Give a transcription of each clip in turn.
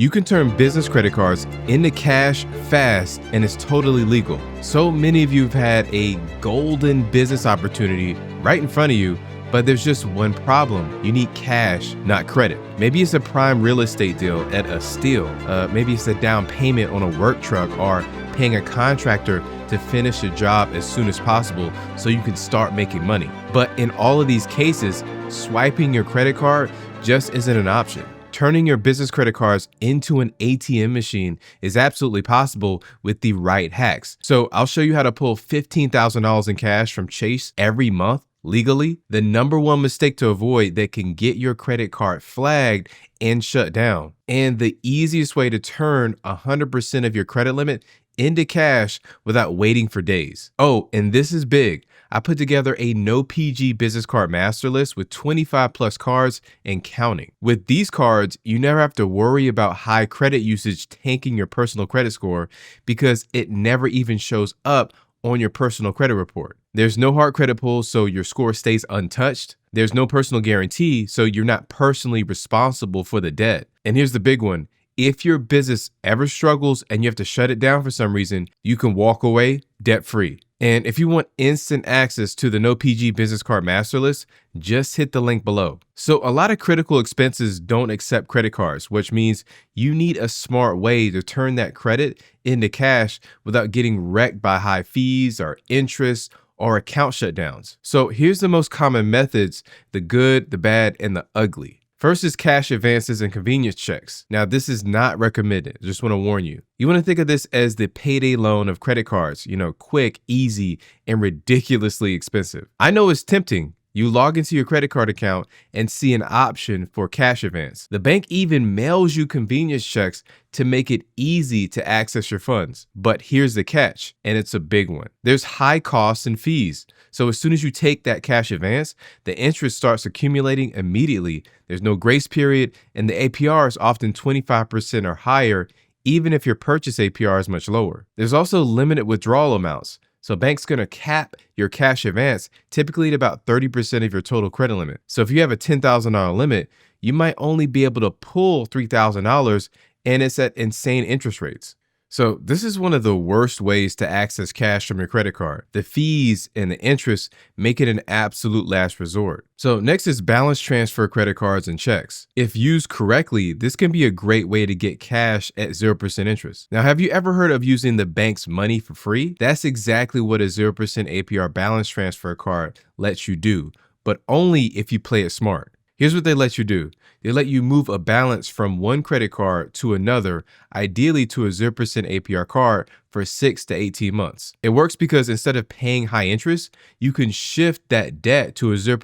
You can turn business credit cards into cash fast, and it's totally legal. So many of you have had a golden business opportunity right in front of you, but there's just one problem. You need cash, not credit. Maybe it's a prime real estate deal at a steal. Maybe it's a down payment on a work truck, or paying a contractor to finish a job as soon as possible so you can start making money. But in all of these cases, swiping your credit card just isn't an option. Turning your business credit cards into an ATM machine is absolutely possible with the right hacks. So I'll show you how to pull $15,000 in cash from Chase every month legally. The number one mistake to avoid that can get your credit card flagged and shut down. And the easiest way to turn 100% of your credit limit into cash without waiting for days. Oh, and this is big. I put together a no PG business card master list with 25 plus cards and counting. With these cards, you never have to worry about high credit usage tanking your personal credit score because it never even shows up on your personal credit report. There's no hard credit pull, so your score stays untouched. There's no personal guarantee, so you're not personally responsible for the debt. And here's the big one. If your business ever struggles and you have to shut it down for some reason, you can walk away debt-free. And if you want instant access to the No PG Business Card Master List, just hit the link below. So a lot of critical expenses don't accept credit cards, which means you need a smart way to turn that credit into cash without getting wrecked by high fees or interest or account shutdowns. So here's the most common methods: the good, the bad, and the ugly. First is cash advances and convenience checks. Now, this is not recommended. Just want to warn you. You want to think of this as the payday loan of credit cards, quick, easy, and ridiculously expensive. I know it's tempting. You log into your credit card account and see an option for cash advance. The bank even mails you convenience checks to make it easy to access your funds. But here's the catch, and it's a big one. There's high costs and fees. So as soon as you take that cash advance, the interest starts accumulating immediately. There's no grace period, and the APR is often 25% or higher, even if your purchase APR is much lower. There's also limited withdrawal amounts. So bank's gonna cap your cash advance typically at about 30% of your total credit limit. So if you have a $10,000 limit, you might only be able to pull $3,000, and it's at insane interest rates. So this is one of the worst ways to access cash from your credit card. The fees and the interest make it an absolute last resort. So next is balance transfer credit cards and checks. If used correctly, this can be a great way to get cash at 0% interest. Now, have you ever heard of using the bank's money for free? That's exactly what a 0% APR balance transfer card lets you do, but only if you play it smart. Here's what they let you do. They let you move a balance from one credit card to another, ideally to a 0% APR card for 6 to 18 months. It works because instead of paying high interest, you can shift that debt to a 0%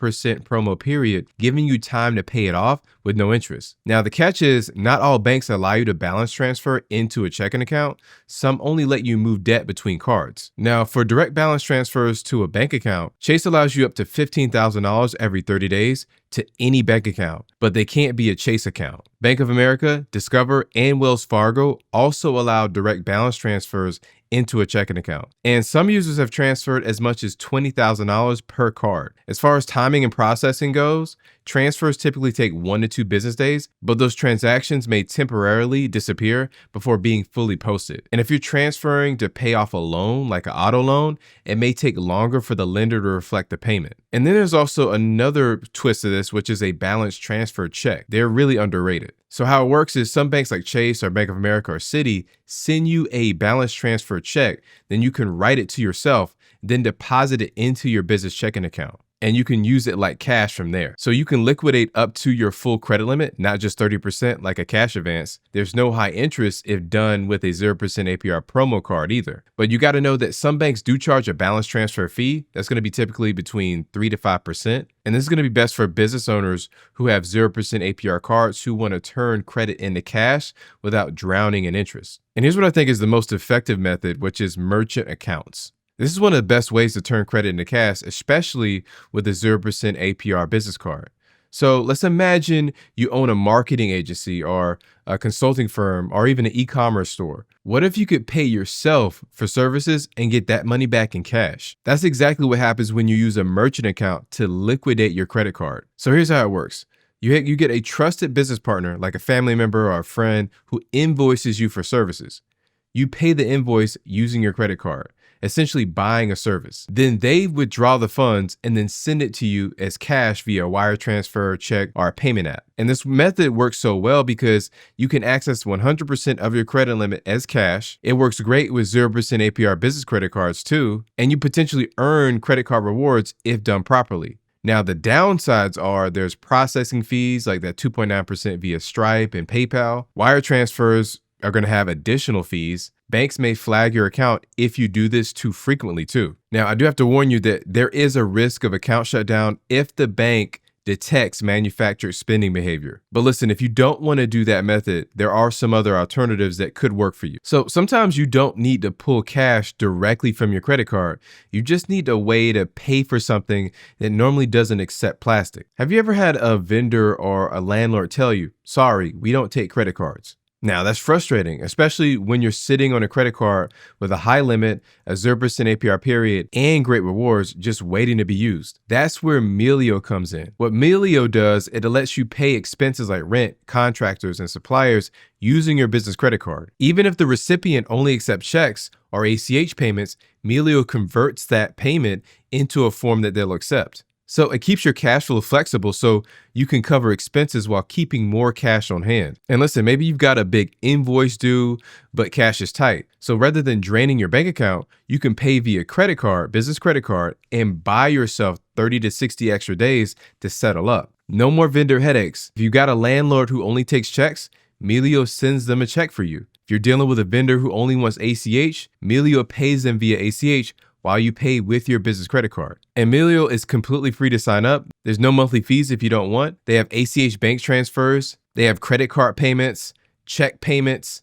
promo period, giving you time to pay it off with no interest. Now, the catch is not all banks allow you to balance transfer into a checking account. Some only let you move debt between cards. Now, for direct balance transfers to a bank account, Chase allows you up to $15,000 every 30 days to any bank account, but they can't be a Chase account. Bank of America, Discover, and Wells Fargo also allow direct balance transfers into a checking account. And some users have transferred as much as $20,000 per card. As far as timing and processing goes, transfers typically take 1 to 2 business days, but those transactions may temporarily disappear before being fully posted. And if you're transferring to pay off a loan, like an auto loan, it may take longer for the lender to reflect the payment. And then there's also another twist to this, which is a balance transfer check. They're really underrated. So how it works is some banks like Chase or Bank of America or Citi send you a balance transfer check, then you can write it to yourself, then deposit it into your business checking account. And you can use it like cash from there. So you can liquidate up to your full credit limit, not just 30% like a cash advance. There's no high interest if done with a 0% APR promo card either. But you got to know that some banks do charge a balance transfer fee. That's going to be typically between 3 to 5%. And this is going to be best for business owners who have 0% APR cards who want to turn credit into cash without drowning in interest. And here's what I think is the most effective method, which is merchant accounts. This is one of the best ways to turn credit into cash, especially with a 0% APR business card. So let's imagine you own a marketing agency or a consulting firm or even an e-commerce store. What if you could pay yourself for services and get that money back in cash? That's exactly what happens when you use a merchant account to liquidate your credit card. So here's how it works. You get a trusted business partner like a family member or a friend who invoices you for services. You pay the invoice using your credit card, essentially buying a service. Then they withdraw the funds and then send it to you as cash via wire transfer, check, or a payment app. And this method works so well because you can access 100% of your credit limit as cash. It works great with 0% APR business credit cards too, and you potentially earn credit card rewards if done properly. Now, the downsides are there's processing fees like that 2.9% via Stripe and PayPal. Wire transfers are going to have additional fees. Banks may flag your account if you do this too frequently too. Now, I do have to warn you that there is a risk of account shutdown if the bank detects manufactured spending behavior. But listen, if you don't want to do that method, there are some other alternatives that could work for you. So sometimes you don't need to pull cash directly from your credit card. You just need a way to pay for something that normally doesn't accept plastic. Have you ever had a vendor or a landlord tell you, sorry, we don't take credit cards? Now, that's frustrating, especially when you're sitting on a credit card with a high limit, a 0% APR period, and great rewards just waiting to be used. That's where Melio comes in. What Melio does, it lets you pay expenses like rent, contractors, and suppliers using your business credit card. Even if the recipient only accepts checks or ACH payments, Melio converts that payment into a form that they'll accept. So it keeps your cash flow flexible so you can cover expenses while keeping more cash on hand. And listen, maybe you've got a big invoice due, but cash is tight. So rather than draining your bank account, you can pay via credit card, business credit card, and buy yourself 30 to 60 extra days to settle up. No more vendor headaches. If you got a landlord who only takes checks, Melio sends them a check for you. If you're dealing with a vendor who only wants ACH, Melio pays them via ACH while you pay with your business credit card. And Melio is completely free to sign up. There's no monthly fees if you don't want. They have ACH bank transfers. They have credit card payments, check payments,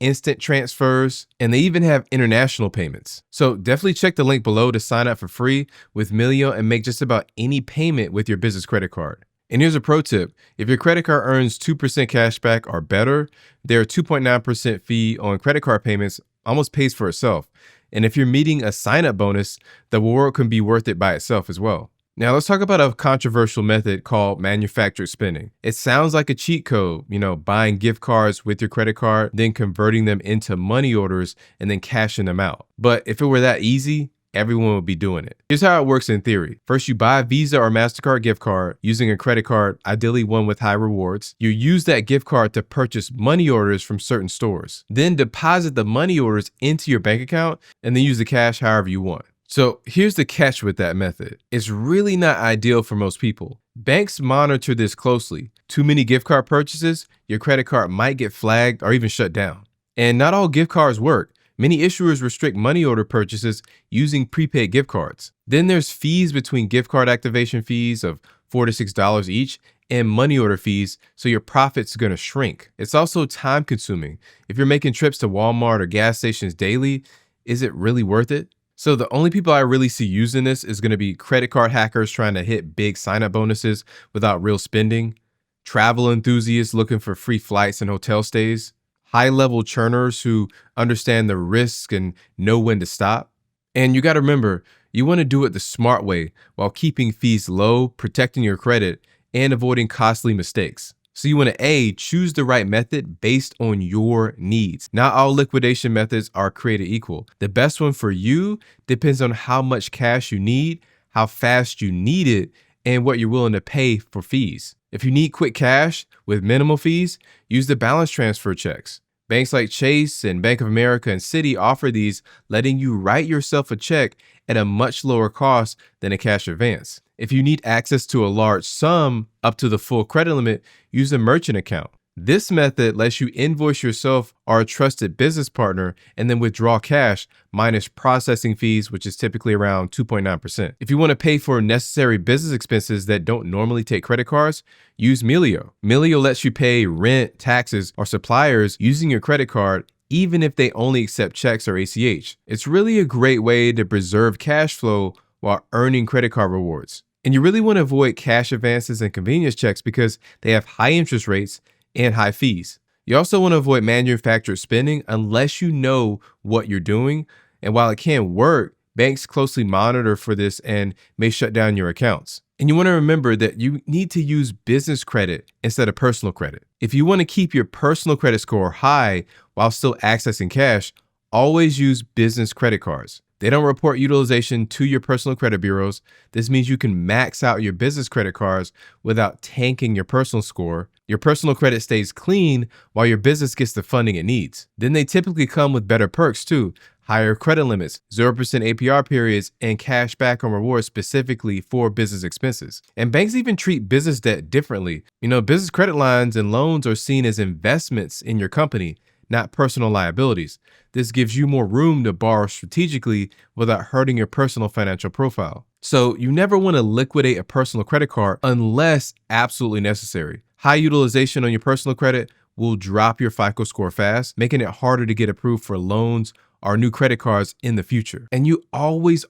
instant transfers, and they even have international payments. So definitely check the link below to sign up for free with Melio and make just about any payment with your business credit card. And here's a pro tip. If your credit card earns 2% cash back or better, their 2.9% fee on credit card payments almost pays for itself. And if you're meeting a sign-up bonus, the reward can be worth it by itself as well. Now let's talk about a controversial method called manufactured spending. It sounds like a cheat code, buying gift cards with your credit card, then converting them into money orders and then cashing them out. But if it were that easy, everyone would be doing it. Here's how it works in theory. First, you buy a Visa or MasterCard gift card using a credit card, ideally one with high rewards. You use that gift card to purchase money orders from certain stores. Then deposit the money orders into your bank account and then use the cash however you want. So here's the catch with that method. It's really not ideal for most people. Banks monitor this closely. Too many gift card purchases, your credit card might get flagged or even shut down. And not all gift cards work. Many issuers restrict money order purchases using prepaid gift cards. Then there's fees between gift card activation fees of $4 to $6 each and money order fees, so your profits are going to shrink. It's also time consuming. If you're making trips to Walmart or gas stations daily, is it really worth it? So the only people I really see using this is going to be credit card hackers trying to hit big sign-up bonuses without real spending, travel enthusiasts looking for free flights and hotel stays, high-level churners who understand the risk and know when to stop. And you got to remember, you want to do it the smart way while keeping fees low, protecting your credit, and avoiding costly mistakes. So you want to choose the right method based on your needs. Not all liquidation methods are created equal. The best one for you depends on how much cash you need, how fast you need it, and what you're willing to pay for fees. If you need quick cash with minimal fees, use the balance transfer checks. Banks like Chase and Bank of America and Citi offer these, letting you write yourself a check at a much lower cost than a cash advance. If you need access to a large sum up to the full credit limit, use a merchant account. This method lets you invoice yourself or a trusted business partner and then withdraw cash minus processing fees, which is typically around 2.9%. If you want to pay for necessary business expenses that don't normally take credit cards, use Melio. Melio lets you pay rent, taxes, or suppliers using your credit card, even if they only accept checks or ACH. It's really a great way to preserve cash flow while earning credit card rewards. And you really want to avoid cash advances and convenience checks because they have high interest rates and high fees. You also want to avoid manufactured spending unless you know what you're doing. And while it can work, Banks closely monitor for this and may shut down your accounts. And you want to remember that you need to use business credit instead of personal credit. If you want to keep your personal credit score high while still accessing cash, always use business credit cards. They don't report utilization to your personal credit bureaus. This means you can max out your business credit cards without tanking your personal score. Your personal credit stays clean while your business gets the funding it needs. Then they typically come with better perks too. Higher credit limits, 0% APR periods, and cash back on rewards specifically for business expenses. And banks even treat business debt differently. Business credit lines and loans are seen as investments in your company, not personal liabilities. This gives you more room to borrow strategically without hurting your personal financial profile. So you never want to liquidate a personal credit card unless absolutely necessary. High utilization on your personal credit will drop your FICO score fast, making it harder to get approved for loans or new credit cards in the future. And you always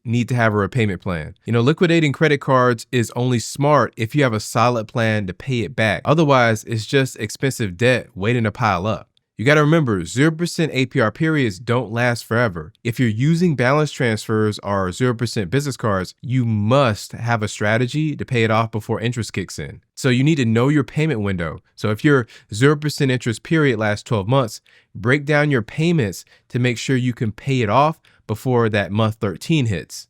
need to have a repayment plan. Liquidating credit cards is only smart if you have a solid plan to pay it back. Otherwise, it's just expensive debt waiting to pile up. You got to remember, 0% APR periods don't last forever. If you're using balance transfers or 0% business cards, you must have a strategy to pay it off before interest kicks in. So you need to know your payment window. So if your 0% interest period lasts 12 months, break down your payments to make sure you can pay it off before that month 13 hits.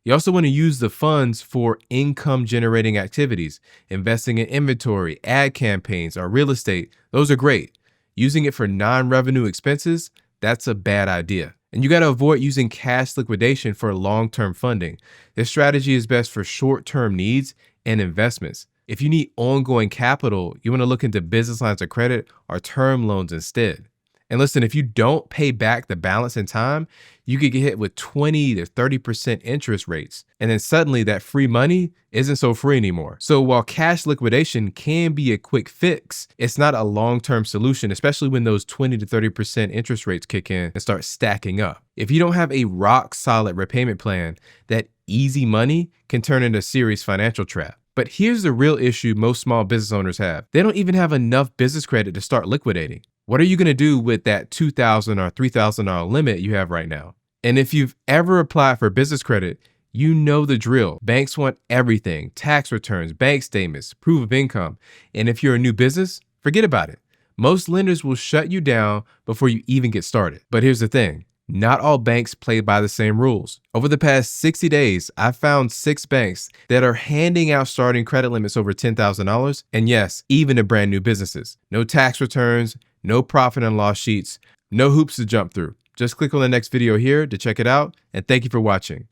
You also want to use the funds for income generating activities, investing in inventory, ad campaigns, or real estate. Those are great. Using it for non-revenue expenses, that's a bad idea. And you got to avoid using cash liquidation for long-term funding. This strategy is best for short-term needs and investments. If you need ongoing capital, you want to look into business lines of credit or term loans instead. And listen, if you don't pay back the balance in time, you could get hit with 20 to 30% interest rates. And then suddenly that free money isn't so free anymore. So while cash liquidation can be a quick fix, it's not a long-term solution, especially when those 20 to 30% interest rates kick in and start stacking up. If you don't have a rock solid repayment plan, that easy money can turn into a serious financial trap. But here's the real issue most small business owners have. They don't even have enough business credit to start liquidating. What are you going to do with that $2,000 or $3,000 limit you have right now? And if you've ever applied for business credit, you know the drill. Banks want everything: tax returns, bank statements, proof of income. And if you're a new business, forget about it. Most lenders will shut you down before you even get started. But here's the thing. Not all banks play by the same rules. Over the past 60 days, I've found 6 banks that are handing out starting credit limits over $10,000. And yes, even to brand new businesses. No tax returns, no profit and loss sheets, no hoops to jump through. Just click on the next video here to check it out. And thank you for watching.